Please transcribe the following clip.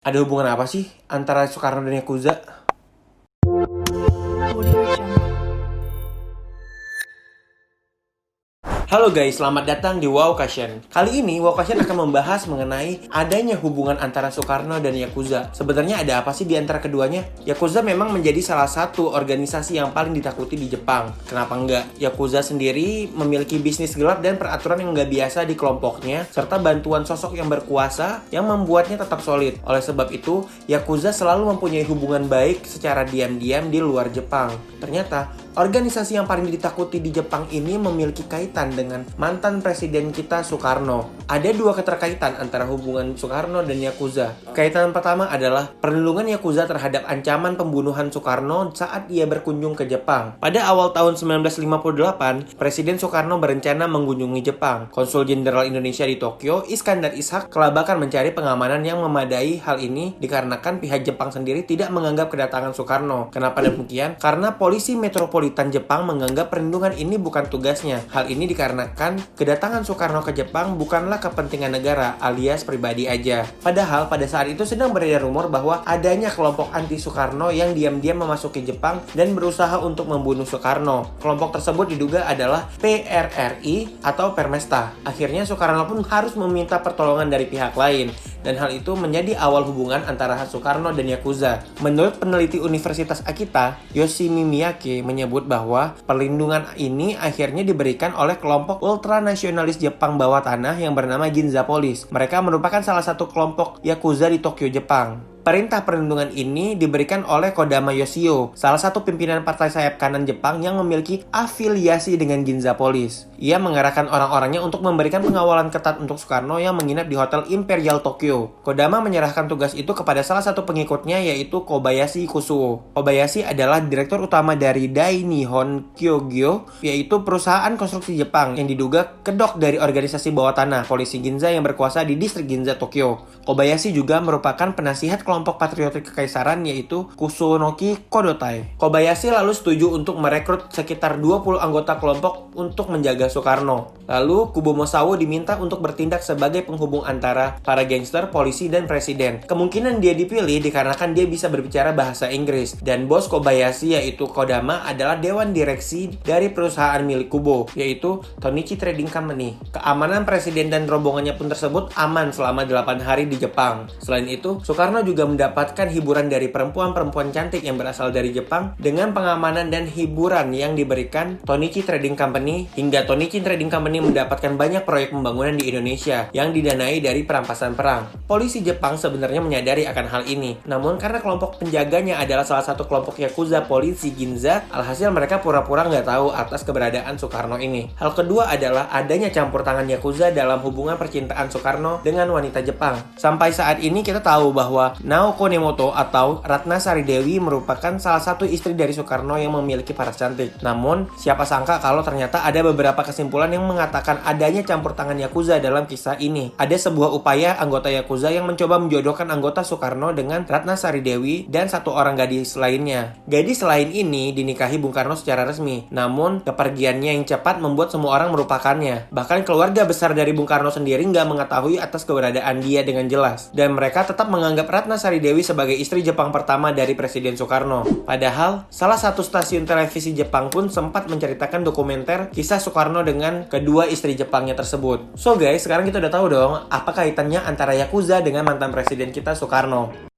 Ada hubungan apa sih antara Soekarno dan Yakuza? Halo guys, selamat datang di Wowcation. Kali ini Wowcation akan membahas mengenai adanya hubungan antara Soekarno dan Yakuza. Sebenarnya ada apa sih di antara keduanya? Yakuza memang menjadi salah satu organisasi yang paling ditakuti di Jepang. Kenapa enggak? Yakuza sendiri memiliki bisnis gelap dan peraturan yang nggak biasa di kelompoknya, serta bantuan sosok yang berkuasa yang membuatnya tetap solid. Oleh sebab itu, Yakuza selalu mempunyai hubungan baik secara diam-diam di luar Jepang. Ternyata, organisasi yang paling ditakuti di Jepang ini memiliki kaitan dengan mantan presiden kita Soekarno. Ada dua keterkaitan antara hubungan Soekarno dan Yakuza. Kaitan pertama adalah perlindungan Yakuza terhadap ancaman pembunuhan Soekarno saat ia berkunjung ke Jepang. Pada awal tahun 1958, Presiden Soekarno berencana mengunjungi Jepang. Konsul Jenderal Indonesia di Tokyo, Iskandar Ishak, kelabakan mencari pengamanan yang memadai. Hal ini dikarenakan pihak Jepang sendiri tidak menganggap kedatangan Soekarno. Kenapa demikian? Karena polisi metropolitan Jepang menganggap perlindungan ini bukan tugasnya. Hal ini dikarenakan kedatangan Soekarno ke Jepang bukanlah kepentingan negara alias pribadi aja. Padahal pada saat itu sedang beredar rumor bahwa adanya kelompok anti Soekarno yang diam-diam memasuki Jepang dan berusaha untuk membunuh Soekarno. Kelompok tersebut diduga adalah PRRI atau Permesta. Akhirnya Soekarno pun harus meminta pertolongan dari pihak lain. Dan hal itu menjadi awal hubungan antara Soekarno dan Yakuza. Menurut peneliti Universitas Akita, Yoshimi Miyake menyebut bahwa perlindungan ini akhirnya diberikan oleh kelompok ultranasionalis Jepang bawah tanah yang bernama Ginza Police. Mereka merupakan salah satu kelompok Yakuza di Tokyo, Jepang. Perintah perlindungan ini diberikan oleh Kodama Yoshio, salah satu pimpinan partai sayap kanan Jepang yang memiliki afiliasi dengan Ginza Police. Ia mengarahkan orang-orangnya untuk memberikan pengawalan ketat untuk Soekarno yang menginap di Hotel Imperial Tokyo. Kodama menyerahkan tugas itu kepada salah satu pengikutnya yaitu Kobayashi Kusuo. Kobayashi adalah direktur utama dari Dai Nihon Kyogyo, yaitu perusahaan konstruksi Jepang yang diduga kedok dari organisasi bawah tanah polisi Ginza yang berkuasa di distrik Ginza, Tokyo. Kobayashi juga merupakan penasihat kelompok patriotik kekaisaran yaitu Kusunoki Kodotai. Kobayashi lalu setuju untuk merekrut sekitar 20 anggota kelompok untuk menjaga Soekarno. Lalu Kubo Mosawo diminta untuk bertindak sebagai penghubung antara para gangster, polisi, dan presiden. Kemungkinan dia dipilih dikarenakan dia bisa berbicara bahasa Inggris. Dan bos Kobayashi yaitu Kodama adalah dewan direksi dari perusahaan milik Kubo, yaitu Tonichi Trading Company. Keamanan presiden dan rombongannya pun tersebut aman selama 8 hari di Jepang. Selain itu, Soekarno juga mendapatkan hiburan dari perempuan-perempuan cantik yang berasal dari Jepang dengan pengamanan dan hiburan yang diberikan Tonichi Trading Company, hingga Tonichi Trading Company mendapatkan banyak proyek pembangunan di Indonesia yang didanai dari perampasan perang. Polisi Jepang sebenarnya menyadari akan hal ini, namun karena kelompok penjaganya adalah salah satu kelompok Yakuza polisi Ginza, alhasil mereka pura-pura nggak tahu atas keberadaan Soekarno ini. Hal kedua adalah adanya campur tangan Yakuza dalam hubungan percintaan Soekarno dengan wanita Jepang. Sampai saat ini kita tahu bahwa Naoko Nemoto atau Ratna Sari Dewi merupakan salah satu istri dari Soekarno yang memiliki paras cantik. Namun, siapa sangka kalau ternyata ada beberapa kesimpulan yang mengatakan adanya campur tangan Yakuza dalam kisah ini. Ada sebuah upaya anggota Yakuza yang mencoba menjodohkan anggota Soekarno dengan Ratna Sari Dewi dan satu orang gadis lainnya. Gadis lain ini dinikahi Bung Karno secara resmi. Namun, kepergiannya yang cepat membuat semua orang merupakannya. Bahkan keluarga besar dari Bung Karno sendiri nggak mengetahui atas keberadaan dia dengan jelas. Dan mereka tetap menganggap Ratna Sari Dewi sebagai istri Jepang pertama dari Presiden Soekarno. Padahal, salah satu stasiun televisi Jepang pun sempat menceritakan dokumenter kisah Soekarno dengan kedua istri Jepangnya tersebut. So guys, sekarang kita udah tahu dong apa kaitannya antara Yakuza dengan mantan presiden kita Soekarno.